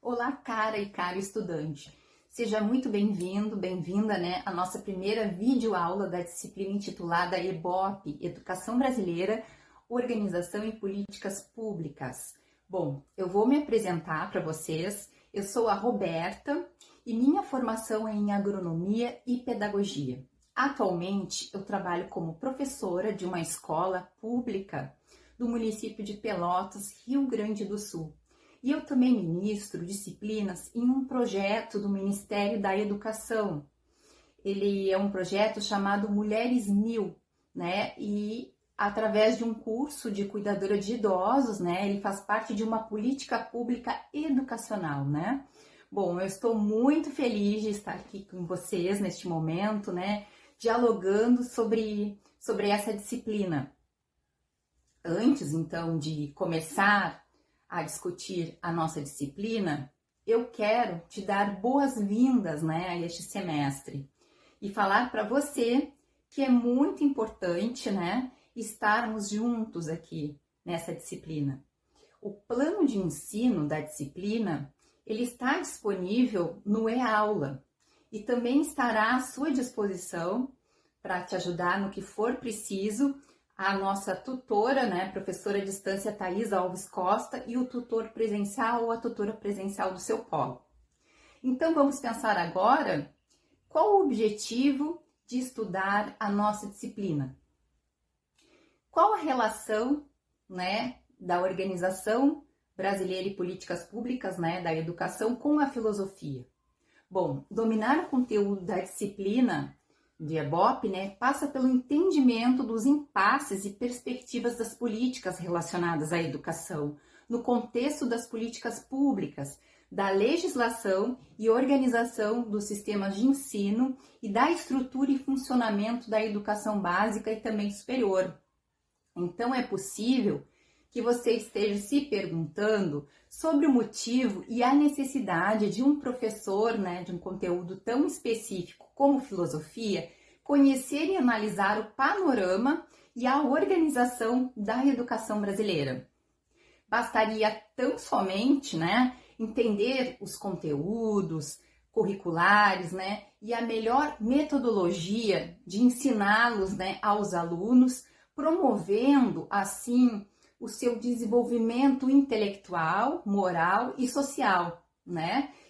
Olá, cara e caro estudante. Seja muito bem-vindo, bem-vinda, à nossa primeira videoaula da disciplina intitulada EBOP, Educação Brasileira, Organização e Políticas Públicas. Bom, eu vou me apresentar para vocês. Eu sou a Roberta e minha formação é em agronomia e pedagogia. Atualmente, eu trabalho como professora de uma escola pública do município de Pelotas, Rio Grande do Sul. E eu também ministro disciplinas em um projeto do Ministério da Educação. Ele é um projeto chamado Mulheres 1000, E através de um curso de cuidadora de idosos, ele faz parte de uma política pública educacional, Bom, eu estou muito feliz de estar aqui com vocês neste momento, dialogando sobre essa disciplina. Antes, então, de começar a discutir a nossa disciplina, eu quero te dar boas-vindas, a este semestre e falar para você que é muito importante, estarmos juntos aqui nessa disciplina. O plano de ensino da disciplina, ele está disponível no e-aula e também estará à sua disposição para te ajudar no que for preciso a nossa tutora, professora à distância Thais Alves Costa e o tutor presencial ou a tutora presencial do seu polo. Então, vamos pensar agora qual o objetivo de estudar a nossa disciplina. Qual a relação, da Organização Brasileira e Políticas Públicas, da educação com a filosofia? Bom, dominar o conteúdo da disciplina de EBOP, passa pelo entendimento dos impasses e perspectivas das políticas relacionadas à educação, no contexto das políticas públicas, da legislação e organização dos sistemas de ensino e da estrutura e funcionamento da educação básica e também superior. Então, é possível que você esteja se perguntando sobre o motivo e a necessidade de um professor, de um conteúdo tão específico como filosofia, conhecer e analisar o panorama e a organização da educação brasileira. Bastaria tão somente, entender os conteúdos curriculares, e a melhor metodologia de ensiná-los, aos alunos, promovendo, assim, o seu desenvolvimento intelectual, moral e social,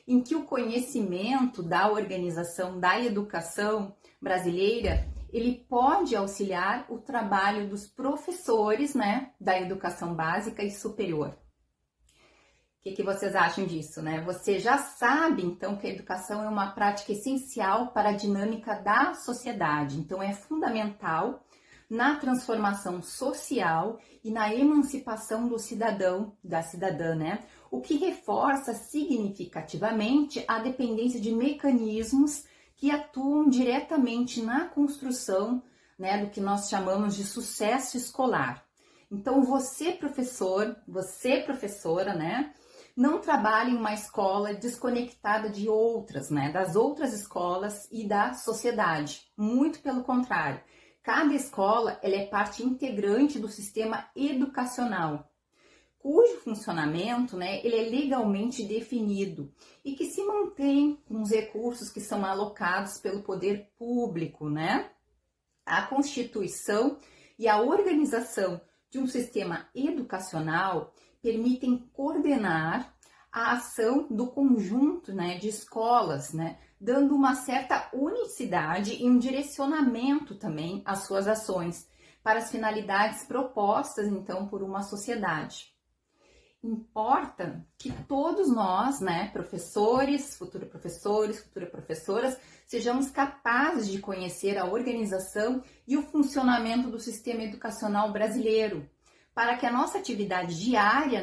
em que o conhecimento da organização da educação brasileira, ele pode auxiliar o trabalho dos professores, da educação básica e superior. O que vocês acham disso, Você já sabe, então, que a educação é uma prática essencial para a dinâmica da sociedade, então é fundamental na transformação social e na emancipação do cidadão, da cidadã, O que reforça significativamente a dependência de mecanismos que atuam diretamente na construção, do que nós chamamos de sucesso escolar. Então, você professor, você professora, não trabalha em uma escola desconectada de outras, das outras escolas e da sociedade. Muito pelo contrário. Cada escola ela é parte integrante do sistema educacional, cujo funcionamento ele é legalmente definido e que se mantém com os recursos que são alocados pelo poder público. A constituição e a organização de um sistema educacional permitem coordenar a ação do conjunto de escolas, dando uma certa unicidade e um direcionamento também às suas ações para as finalidades propostas, então, por uma sociedade. Importa que todos nós, professores, futuras professoras, sejamos capazes de conhecer a organização e o funcionamento do sistema educacional brasileiro, para que a nossa atividade diária,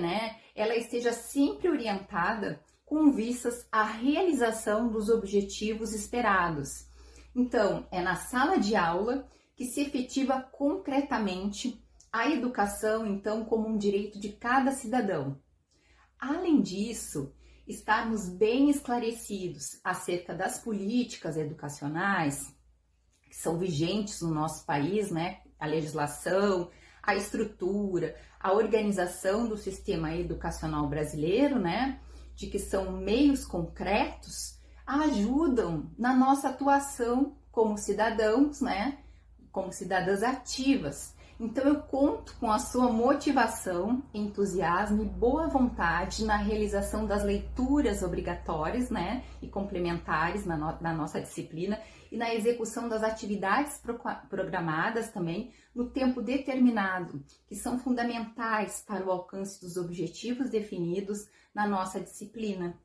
ela esteja sempre orientada com vistas à realização dos objetivos esperados. Então, é na sala de aula que se efetiva concretamente a educação, então, como um direito de cada cidadão. Além disso, estarmos bem esclarecidos acerca das políticas educacionais que são vigentes no nosso país, a legislação, a estrutura, a organização do sistema educacional brasileiro, de que são meios concretos, ajudam na nossa atuação como cidadãos, né? Como cidadãs ativas. Então eu conto com a sua motivação, entusiasmo e boa vontade na realização das leituras obrigatórias, né, e complementares na nossa disciplina e na execução das atividades programadas também no tempo determinado, que são fundamentais para o alcance dos objetivos definidos na nossa disciplina.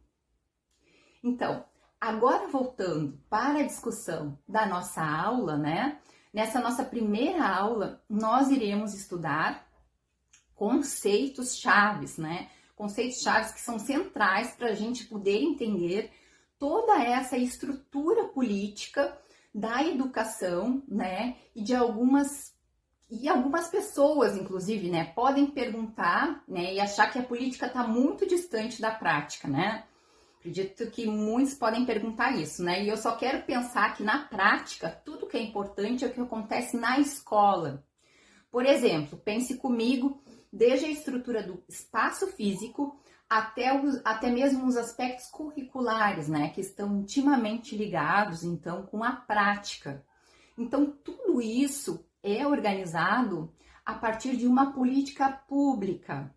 Então, agora voltando para a discussão da nossa aula, né? Nessa nossa primeira aula, nós iremos estudar conceitos chaves, né? Conceitos chaves que são centrais para a gente poder entender toda essa estrutura política da educação, né? E algumas pessoas, inclusive, né? Podem perguntar, né? E achar que a política está muito distante da prática, né? Acredito que muitos podem perguntar isso, né? E eu só quero pensar que na prática, tudo que é importante é o que acontece na escola. Por exemplo, pense comigo, desde a estrutura do espaço físico até mesmo os aspectos curriculares, né? Que estão intimamente ligados, então, com a prática. Então, tudo isso é organizado a partir de uma política pública.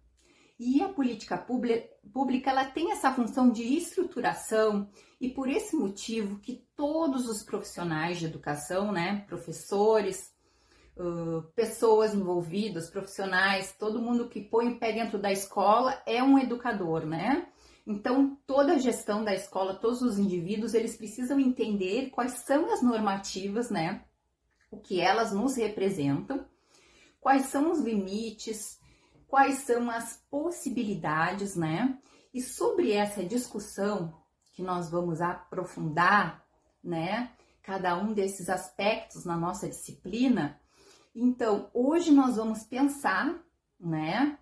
E a política pública ela tem essa função de estruturação e por esse motivo que todos os profissionais de educação, né, professores, pessoas envolvidas, profissionais, todo mundo que põe o pé dentro da escola é um educador, né? Então, toda a gestão da escola, todos os indivíduos, eles precisam entender quais são as normativas, né? O que elas nos representam, quais são os limites, quais são as possibilidades, né? E sobre essa discussão que nós vamos aprofundar, né? Cada um desses aspectos na nossa disciplina. Então, hoje nós vamos pensar, né?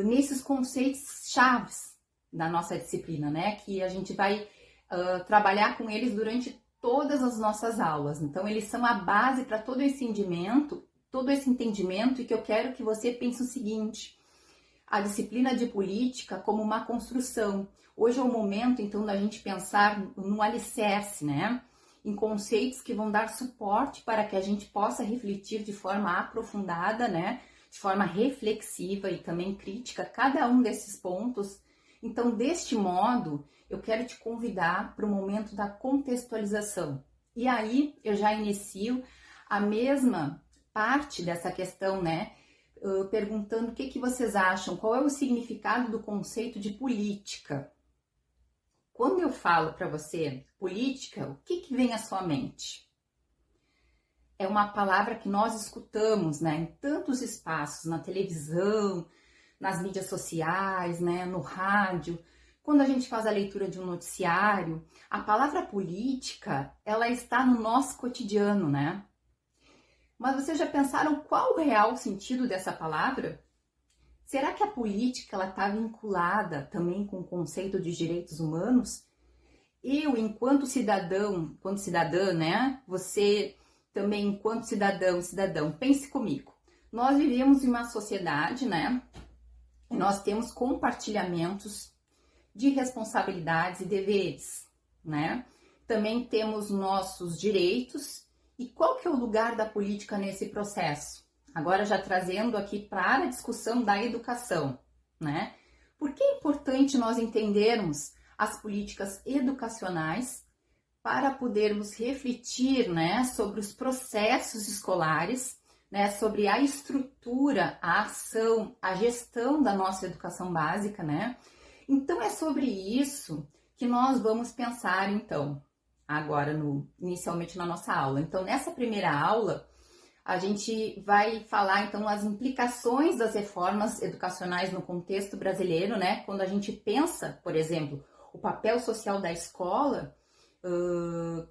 Nesses conceitos chaves da nossa disciplina, né? Que a gente vai trabalhar com eles durante todas as nossas aulas. Então, eles são a base para todo esse entendimento e que eu quero que você pense o seguinte, a disciplina de política como uma construção. Hoje é o momento, então, da gente pensar no alicerce, né? Em conceitos que vão dar suporte para que a gente possa refletir de forma aprofundada, né? De forma reflexiva e também crítica cada um desses pontos. Então, deste modo, eu quero te convidar para o momento da contextualização. E aí, eu já inicio a mesma parte dessa questão, né? Perguntando o que vocês acham, qual é o significado do conceito de política. Quando eu falo para você política, o que vem à sua mente? É uma palavra que nós escutamos, né, em tantos espaços, na televisão, nas mídias sociais, né, no rádio. Quando a gente faz a leitura de um noticiário, a palavra política, ela está no nosso cotidiano, né? Mas vocês já pensaram qual o real sentido dessa palavra? Será que a política ela está vinculada também com o conceito de direitos humanos? Eu, enquanto cidadão, enquanto cidadã, né? Você também, enquanto cidadão, pense comigo. Nós vivemos em uma sociedade, né? E nós temos compartilhamentos de responsabilidades e deveres, né? Também temos nossos direitos. E qual que é o lugar da política nesse processo? Agora já trazendo aqui para a discussão da educação, né? Por que é importante nós entendermos as políticas educacionais para podermos refletir, né, sobre os processos escolares, né, sobre a estrutura, a ação, a gestão da nossa educação básica, né? Então é sobre isso que nós vamos pensar, então, agora inicialmente na nossa aula. Então, nessa primeira aula, a gente vai falar, então, as implicações das reformas educacionais no contexto brasileiro, né? Quando a gente pensa, por exemplo, o papel social da escola,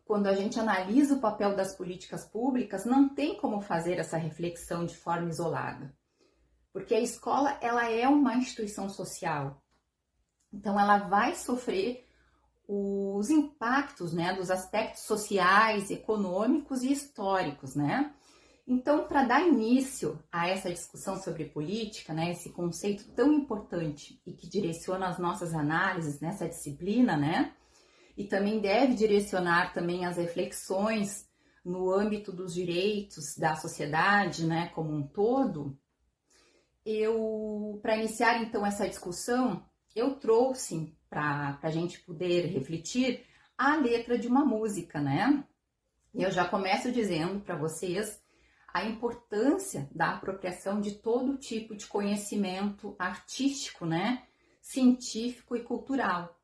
quando a gente analisa o papel das políticas públicas, não tem como fazer essa reflexão de forma isolada. Porque a escola, ela é uma instituição social. Então, ela vai sofrer os impactos, né, dos aspectos sociais, econômicos e históricos, né? Então, para dar início a essa discussão sobre política, né, esse conceito tão importante e que direciona as nossas análises nessa disciplina, né, e também deve direcionar também as reflexões no âmbito dos direitos da sociedade, né, como um todo, para iniciar então essa discussão, eu trouxe para a gente poder refletir a letra de uma música, né? E eu já começo dizendo para vocês a importância da apropriação de todo tipo de conhecimento artístico, né? Científico e cultural,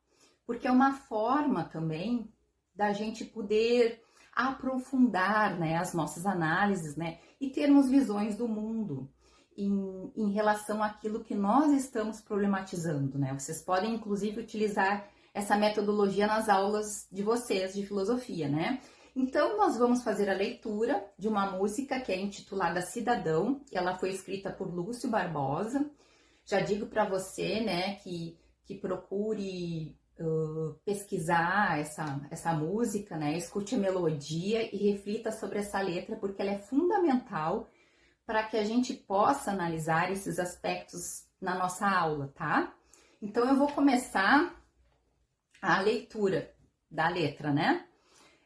porque é uma forma também da gente poder aprofundar, né, as nossas análises, né, e termos visões do mundo em relação àquilo que nós estamos problematizando, né? Vocês podem, inclusive, utilizar essa metodologia nas aulas de vocês de filosofia, né? Então, nós vamos fazer a leitura de uma música que é intitulada Cidadão. Ela foi escrita por Lúcio Barbosa. Já digo para você, né, que procure pesquisar essa música, né? Escute a melodia e reflita sobre essa letra, porque ela é fundamental para que a gente possa analisar esses aspectos na nossa aula, tá? Então, eu vou começar a leitura da letra, né?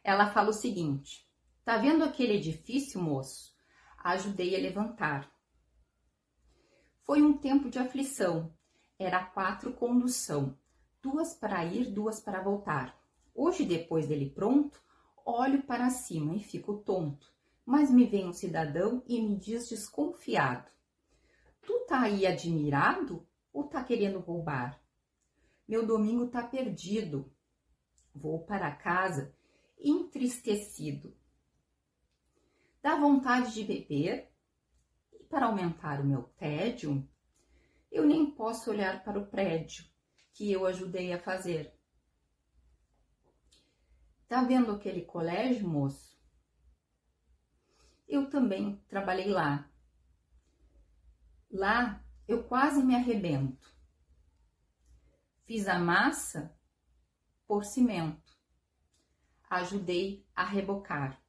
Ela fala o seguinte: tá vendo aquele edifício, moço? Ajudei a levantar. Foi um tempo de aflição, era 4 condução, 2 para ir, 2 para voltar. Hoje, depois dele pronto, olho para cima e fico tonto. Mas me vem um cidadão e me diz desconfiado: tu tá aí admirado ou tá querendo roubar? Meu domingo tá perdido. Vou para casa entristecido. Dá vontade de beber e para aumentar o meu tédio, eu nem posso olhar para o prédio que eu ajudei a fazer. Tá vendo aquele colégio, moço? Eu também trabalhei lá. Lá eu quase me arrebento. Fiz a massa por cimento. Ajudei a rebocar.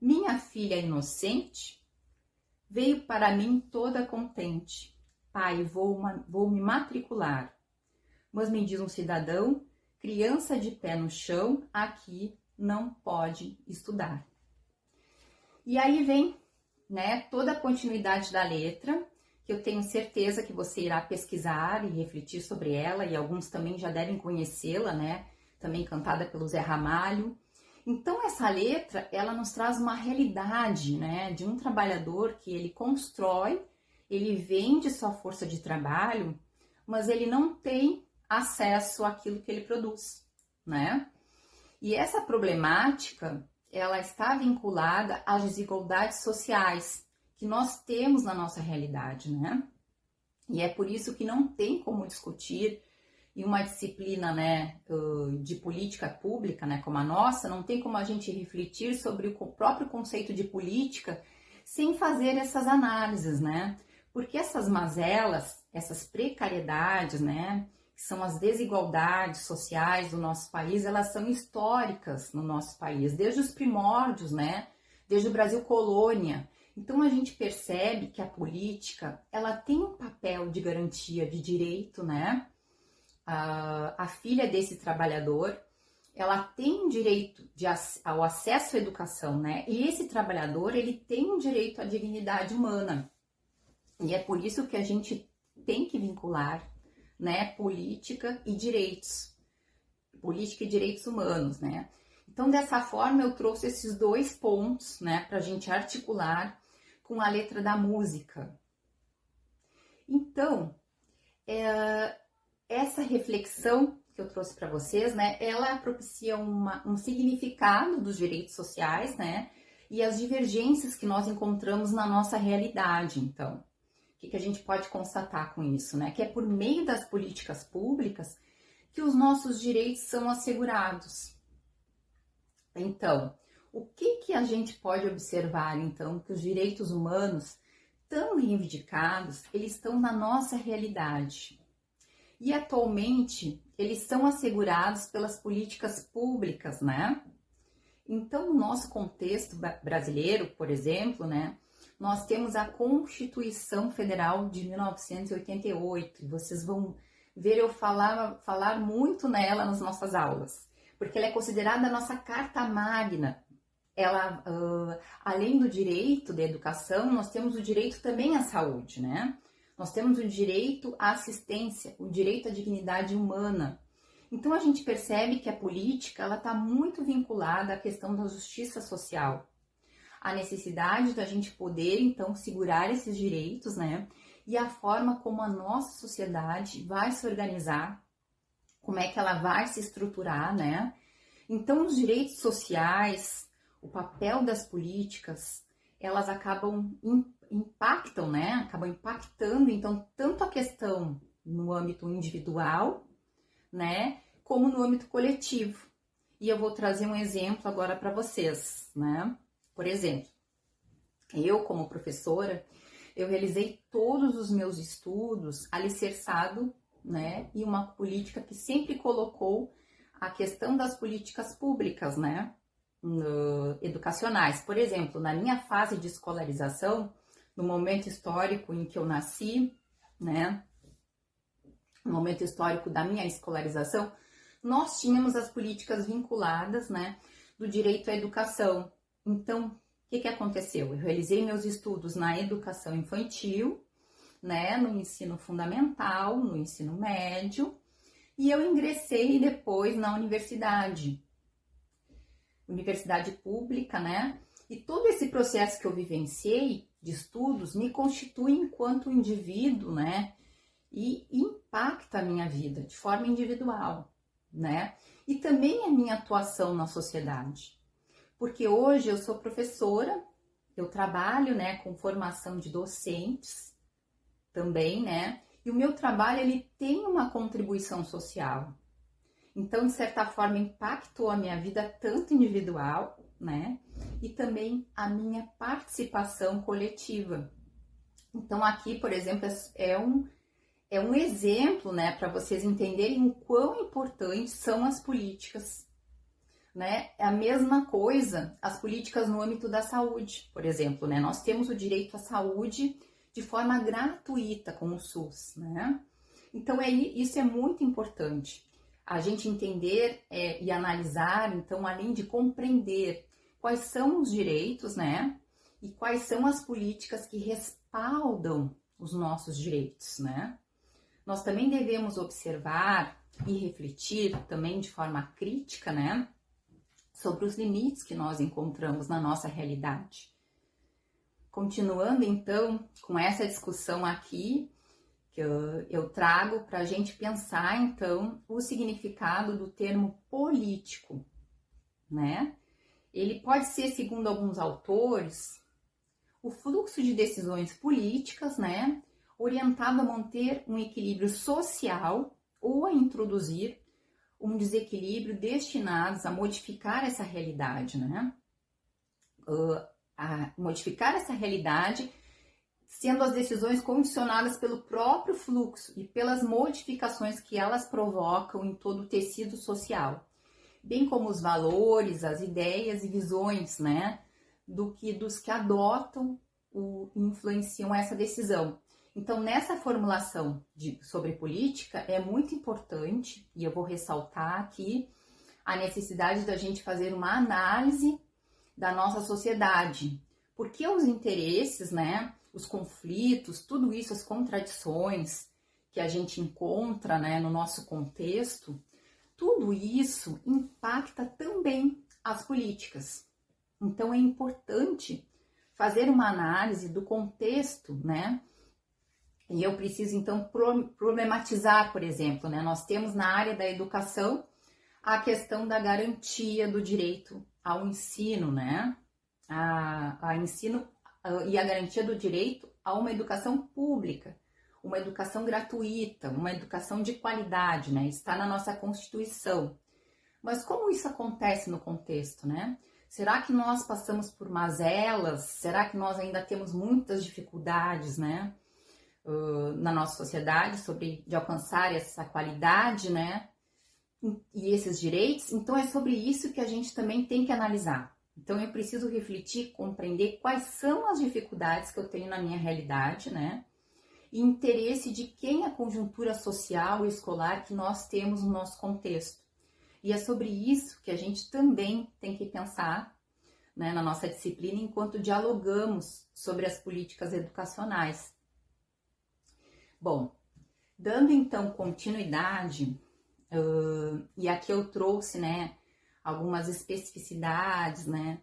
Minha filha inocente veio para mim toda contente. Pai, vou me matricular. Mas me diz um cidadão, criança de pé no chão, aqui não pode estudar. E aí vem, né, toda a continuidade da letra, que eu tenho certeza que você irá pesquisar e refletir sobre ela, e alguns também já devem conhecê-la, né, também cantada pelo Zé Ramalho. Então, essa letra, ela nos traz uma realidade, né, de um trabalhador que ele constrói, ele vende sua força de trabalho, mas ele não tem acesso àquilo que ele produz, né? E essa problemática, ela está vinculada às desigualdades sociais que nós temos na nossa realidade, né? E é por isso que não tem como discutir em uma disciplina, né, de política pública, né, como a nossa, não tem como a gente refletir sobre o próprio conceito de política sem fazer essas análises, né? Porque essas mazelas, essas precariedades, né, que são as desigualdades sociais do nosso país, elas são históricas no nosso país, desde os primórdios, né, desde o Brasil colônia. Então a gente percebe que a política, ela tem um papel de garantia de direito, né? A filha desse trabalhador, ela tem direito ao acesso à educação, né? E esse trabalhador, ele tem um direito à dignidade humana. E é por isso que a gente tem que vincular, né, política e direitos humanos, né? Então, dessa forma, eu trouxe esses 2 pontos, né, para a gente articular com a letra da música. Então, essa reflexão que eu trouxe para vocês, né, ela propicia um significado dos direitos sociais, né, e as divergências que nós encontramos na nossa realidade. Então, o que a gente pode constatar com isso, né, que é por meio das políticas públicas que os nossos direitos são assegurados. Então, o que a gente pode observar, então, que os direitos humanos tão reivindicados, eles estão na nossa realidade. E atualmente, eles são assegurados pelas políticas públicas, né? Então, no nosso contexto brasileiro, por exemplo, né, nós temos a Constituição Federal de 1988, e vocês vão ver eu falar muito nela nas nossas aulas, porque ela é considerada a nossa carta magna. Ela, além do direito da educação, nós temos o direito também à saúde, né? Nós temos o direito à assistência, o direito à dignidade humana. Então a gente percebe que a política ela está muito vinculada à questão da justiça social, a necessidade da gente poder então segurar esses direitos, né? E a forma como a nossa sociedade vai se organizar, como é que ela vai se estruturar, né? Então os direitos sociais, o papel das políticas, elas impactam, né? Acabam impactando, então, tanto a questão no âmbito individual, né? Como no âmbito coletivo. E eu vou trazer um exemplo agora para vocês, né? Por exemplo, eu como professora, eu realizei todos os meus estudos alicerçado, né? E uma política que sempre colocou a questão das políticas públicas, né? Educacionais. Por exemplo, na minha fase de escolarização, no momento histórico em que eu nasci, né, no momento histórico da minha escolarização, nós tínhamos as políticas vinculadas, né, do direito à educação. Então, o que aconteceu? Eu realizei meus estudos na educação infantil, né, no ensino fundamental, no ensino médio, e eu ingressei depois na universidade pública, né? E todo esse processo que eu vivenciei de estudos me constitui enquanto indivíduo, né? E impacta a minha vida de forma individual, né? E também a minha atuação na sociedade. Porque hoje eu sou professora, eu trabalho, né, com formação de docentes também, né? E o meu trabalho, ele tem uma contribuição social. Então, de certa forma, impactou a minha vida tanto individual, né? E também a minha participação coletiva. Então, aqui, por exemplo, é um exemplo, né? Para vocês entenderem o quão importantes são as políticas, né? É a mesma coisa, as políticas no âmbito da saúde, por exemplo, né? Nós temos o direito à saúde de forma gratuita com o SUS, né? Então, isso é muito importante. A gente entender e analisar, então, além de compreender quais são os direitos, né? E quais são as políticas que respaldam os nossos direitos, né? Nós também devemos observar e refletir também de forma crítica, né? Sobre os limites que nós encontramos na nossa realidade. Continuando, então, com essa discussão aqui, que eu trago para a gente pensar, então, o significado do termo político, né? Ele pode ser, segundo alguns autores, o fluxo de decisões políticas, né? Orientado a manter um equilíbrio social ou a introduzir um desequilíbrio destinados a modificar essa realidade, né? A modificar essa realidade, sendo as decisões condicionadas pelo próprio fluxo e pelas modificações que elas provocam em todo o tecido social, bem como os valores, as ideias e visões, né, dos que adotam influenciam essa decisão. Então, nessa formulação sobre política, é muito importante, e eu vou ressaltar aqui, a necessidade da gente fazer uma análise da nossa sociedade, porque os interesses, né, os conflitos, tudo isso, as contradições que a gente encontra, né, no nosso contexto, tudo isso impacta também as políticas. Então, é importante fazer uma análise do contexto, né? E eu preciso, então, problematizar, por exemplo, né? Nós temos na área da educação a questão da garantia do direito ao ensino, né? A ensino e a garantia do direito a uma educação pública, uma educação gratuita, uma educação de qualidade, né? Está na nossa Constituição. Mas como isso acontece no contexto, né? Será que nós passamos por mazelas? Será que nós ainda temos muitas dificuldades, né? Na nossa sociedade de alcançar essa qualidade, né? e esses direitos, então é sobre isso que a gente também tem que analisar. Então eu preciso refletir, compreender quais são as dificuldades que eu tenho na minha realidade, né? E interesse de quem a conjuntura social e escolar que nós temos no nosso contexto. E é sobre isso que a gente também tem que pensar, né, na nossa disciplina enquanto dialogamos sobre as políticas educacionais. Bom, dando então continuidade, e aqui eu trouxe, né, algumas especificidades, né,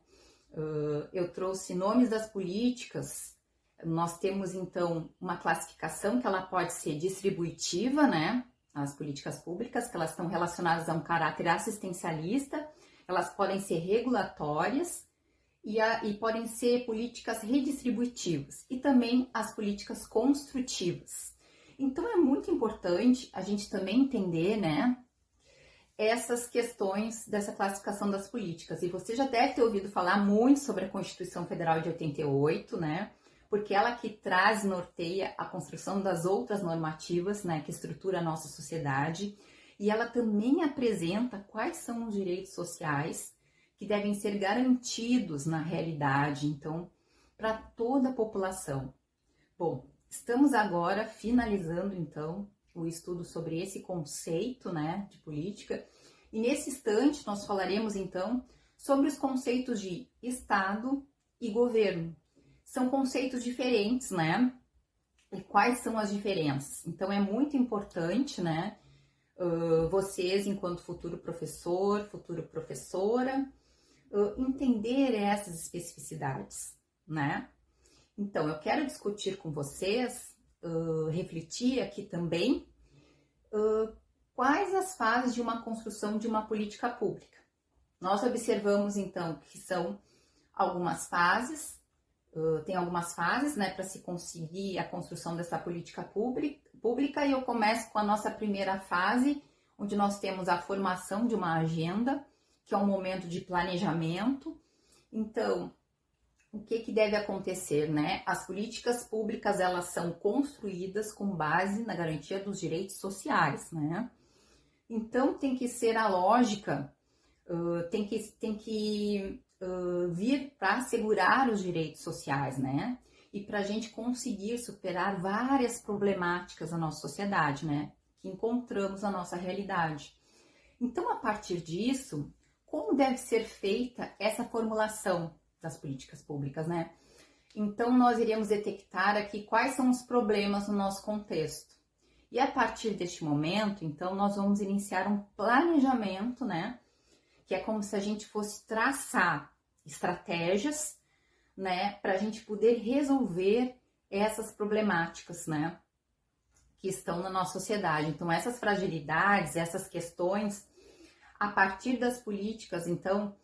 eu trouxe nomes das políticas. Nós temos então uma classificação que ela pode ser distributiva, né, as políticas públicas, que elas estão relacionadas a um caráter assistencialista, elas podem ser regulatórias e podem ser políticas redistributivas e também as políticas construtivas. Então é muito importante a gente também entender, né, essas questões dessa classificação das políticas. E você já deve ter ouvido falar muito sobre a Constituição Federal de 88, né, porque ela que traz, norteia a construção das outras normativas, né, que estrutura a nossa sociedade, e ela também apresenta quais são os direitos sociais que devem ser garantidos na realidade, então, para toda a população. Bom, estamos agora finalizando, então, o estudo sobre esse conceito, né, de política, e nesse instante nós falaremos, então, sobre os conceitos de Estado e governo. São conceitos diferentes, né? E quais são as diferenças? Então, é muito importante, né, vocês, enquanto futuro professor, futura professora, entender essas especificidades, né? Então, eu quero discutir com vocês, refletir aqui também, quais as fases de uma construção de uma política pública. Nós observamos, então, que são algumas fases, tem algumas fases, né, para se conseguir a construção dessa política pública, e eu começo com a nossa primeira fase, onde nós temos a formação de uma agenda, que é um momento de planejamento. Então, o que deve acontecer, né? As políticas públicas, elas são construídas com base na garantia dos direitos sociais, né? Então, tem que ser a lógica, tem que vir para assegurar os direitos sociais, né? E para a gente conseguir superar várias problemáticas na nossa sociedade, né? Que encontramos na nossa realidade. Então, a partir disso, como deve ser feita essa formulação das políticas públicas, né? Então, nós iremos detectar aqui quais são os problemas no nosso contexto. E a partir deste momento, então, nós vamos iniciar um planejamento, né? Que é como se a gente fosse traçar estratégias, né? Para a gente poder resolver essas problemáticas, né? Que estão na nossa sociedade. Então, essas fragilidades, essas questões, a partir das políticas, então,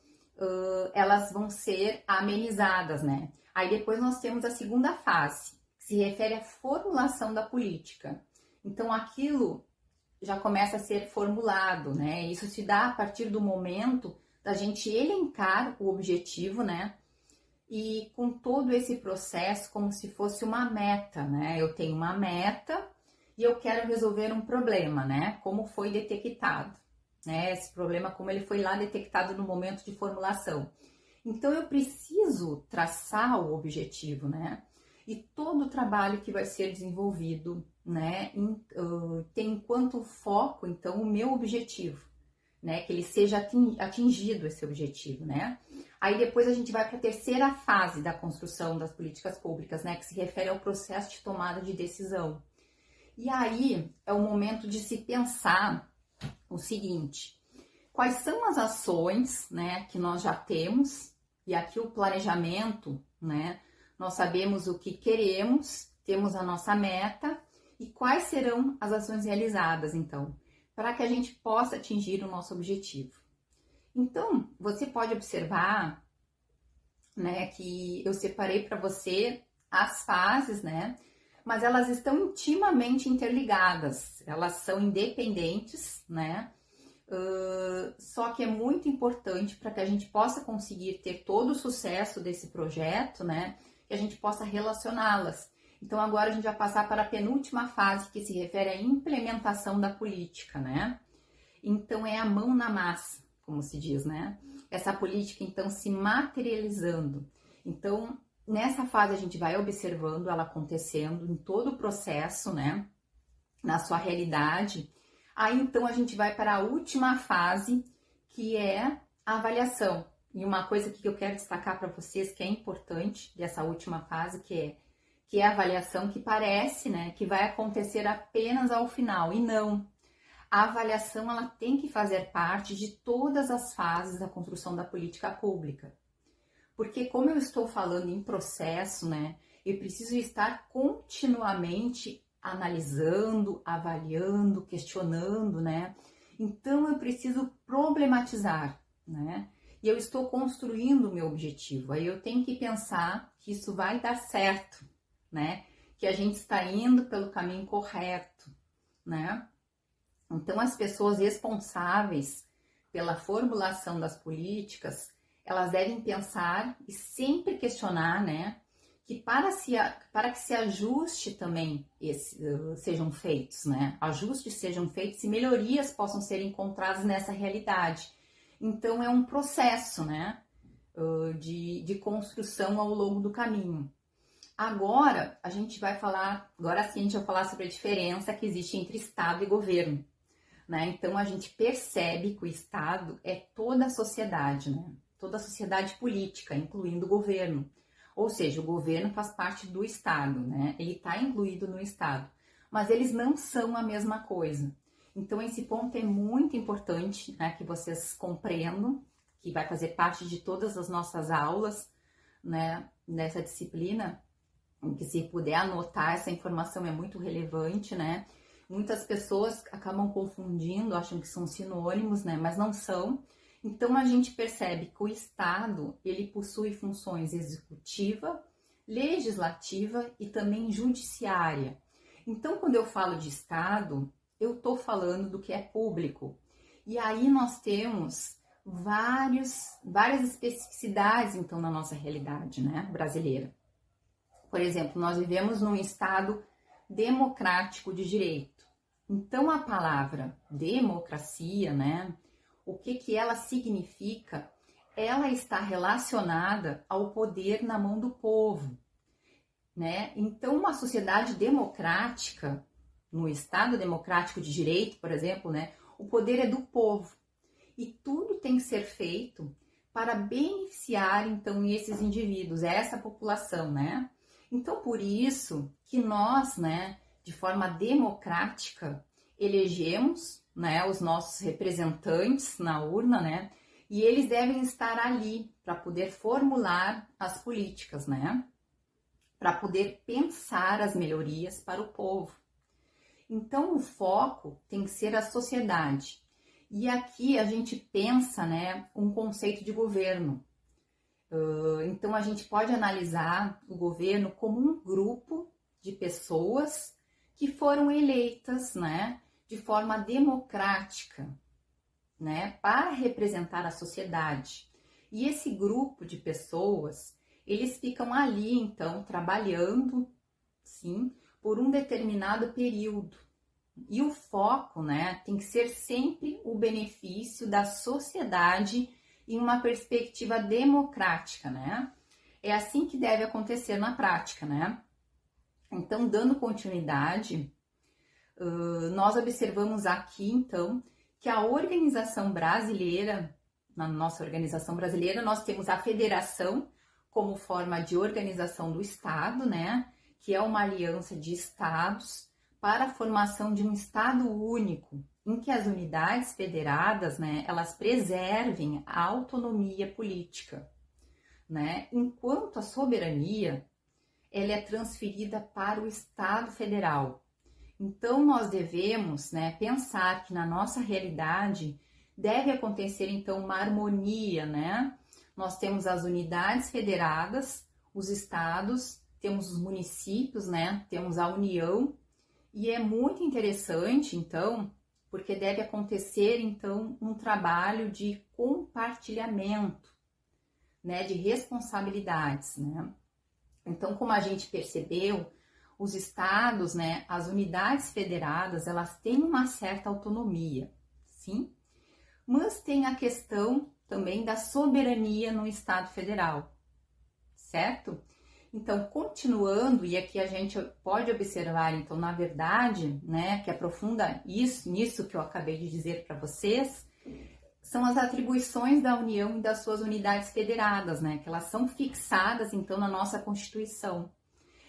elas vão ser amenizadas, né? Aí depois nós temos a segunda fase, que se refere à formulação da política. Então, aquilo já começa a ser formulado, né? Isso se dá a partir do momento da gente elencar o objetivo, né? E com todo esse processo como se fosse uma meta, né? Eu tenho uma meta e eu quero resolver um problema, né? Como foi detectado, né? Esse problema, como ele foi lá detectado no momento de formulação. Então, eu preciso traçar o objetivo, né? E todo o trabalho que vai ser desenvolvido, né? Tem enquanto foco, então, o meu objetivo, né? Que ele seja atingido esse objetivo, né? Aí depois a gente vai para a terceira fase da construção das políticas públicas, né? Que se refere ao processo de tomada de decisão. E aí é o momento de se pensar o seguinte: quais são as ações, né, que nós já temos, e aqui o planejamento, né, nós sabemos o que queremos, temos a nossa meta, e quais serão as ações realizadas, então, para que a gente possa atingir o nosso objetivo. Então, você pode observar, né, que eu separei para você as fases, né, mas elas estão intimamente interligadas, elas são independentes, né? Só que é muito importante para que a gente possa conseguir ter todo o sucesso desse projeto, né? Que a gente possa relacioná-las. Então, agora a gente vai passar para a penúltima fase, que se refere à implementação da política, né? Então é a mão na massa, como se diz, né? Essa política então se materializando. Então, nessa fase a gente vai observando ela acontecendo em todo o processo, né? Na sua realidade. Aí então a gente vai para a última fase, que é a avaliação. E uma coisa que eu quero destacar para vocês que é importante dessa última fase, que é a avaliação, que parece, né, que vai acontecer apenas ao final, e não. A avaliação ela tem que fazer parte de todas as fases da construção da política pública. Porque como eu estou falando em processo, né, eu preciso estar continuamente analisando, avaliando, questionando, né? Então eu preciso problematizar, né? E eu estou construindo o meu objetivo. Aí eu tenho que pensar que isso vai dar certo, né? Que a gente está indo pelo caminho correto, né? Então as pessoas responsáveis pela formulação das políticas, elas devem pensar e sempre questionar, né? Que para que se ajuste também sejam feitos, né? Ajustes sejam feitos e melhorias possam ser encontradas nessa realidade. Então é um processo, né? De construção ao longo do caminho. Agora a gente vai falar, agora sim a gente vai falar sobre a diferença que existe entre Estado e governo, né? Então a gente percebe que o Estado é toda a sociedade, né? Toda a sociedade política, incluindo o governo. Ou seja, o governo faz parte do Estado, né? Ele está incluído no Estado, mas eles não são a mesma coisa. Então, esse ponto é muito importante, né, que vocês compreendam, que vai fazer parte de todas as nossas aulas, né, nessa disciplina, em que se puder anotar, essa informação é muito relevante, né? Muitas pessoas acabam confundindo, acham que são sinônimos, né, mas não são. Então, a gente percebe que o Estado, ele possui funções executiva, legislativa e também judiciária. Então, quando eu falo de Estado, eu estou falando do que é público. E aí nós temos várias especificidades, então, na nossa realidade, né, brasileira. Por exemplo, nós vivemos num Estado democrático de direito. Então, a palavra democracia, né, o que ela significa? Ela está relacionada ao poder na mão do povo, né? Então, uma sociedade democrática, no Estado democrático de direito, por exemplo, né, o poder é do povo. E tudo tem que ser feito para beneficiar, então, esses indivíduos, essa população, né? Então, por isso que nós, né, de forma democrática, elegemos, né, os nossos representantes na urna, né, e eles devem estar ali para poder formular as políticas, né, para poder pensar as melhorias para o povo. Então, o foco tem que ser a sociedade. E aqui a gente pensa, né, um conceito de governo. Então, a gente pode analisar o governo como um grupo de pessoas que foram eleitas, né, de forma democrática, né, para representar a sociedade. E esse grupo de pessoas, eles ficam ali, então, trabalhando, sim, por um determinado período. E o foco, né, tem que ser sempre o benefício da sociedade em uma perspectiva democrática, né? É assim que deve acontecer na prática, né? Então, dando continuidade, nós observamos aqui, então, que a organização brasileira, na nossa organização brasileira, nós temos a federação como forma de organização do Estado, né? Que é uma aliança de estados para a formação de um Estado único, em que as unidades federadas, né, elas preservem a autonomia política, né? Enquanto a soberania, ela é transferida para o Estado federal. Então, nós devemos, né, pensar que na nossa realidade deve acontecer, então, uma harmonia, né? Nós temos as unidades federadas, os estados, temos os municípios, né? Temos a União, e é muito interessante, então, porque deve acontecer, então, um trabalho de compartilhamento, né, de responsabilidades, né? Então, como a gente percebeu, os estados, né, as unidades federadas, elas têm uma certa autonomia, sim? mas tem a questão também da soberania no Estado Federal, certo? Então, continuando, e aqui a gente pode observar, então, na verdade, né, que aprofunda nisso que eu acabei de dizer para vocês, são as atribuições da União e das suas unidades federadas, né, que elas são fixadas, então, na nossa Constituição.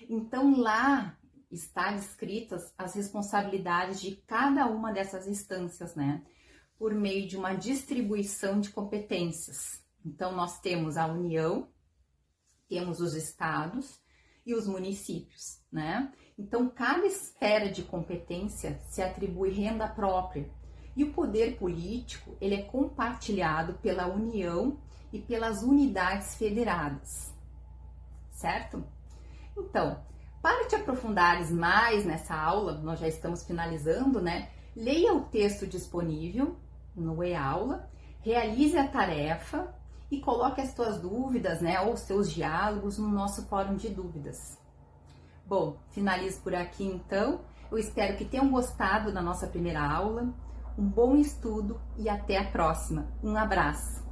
Então, lá está descritas as responsabilidades de cada uma dessas instâncias, né, por meio de uma distribuição de competências. Então, nós temos a União, temos os estados e os municípios, né? Então, cada esfera de competência se atribui renda própria e o poder político, ele é compartilhado pela União e pelas unidades federadas, certo? Então, para te aprofundares mais nessa aula, nós já estamos finalizando, né? Leia o texto disponível no e-aula, realize a tarefa e coloque as suas dúvidas, né, ou os seus diálogos no nosso fórum de dúvidas. Bom, finalizo por aqui então. Eu espero que tenham gostado da nossa primeira aula. Um bom estudo e até a próxima. Um abraço!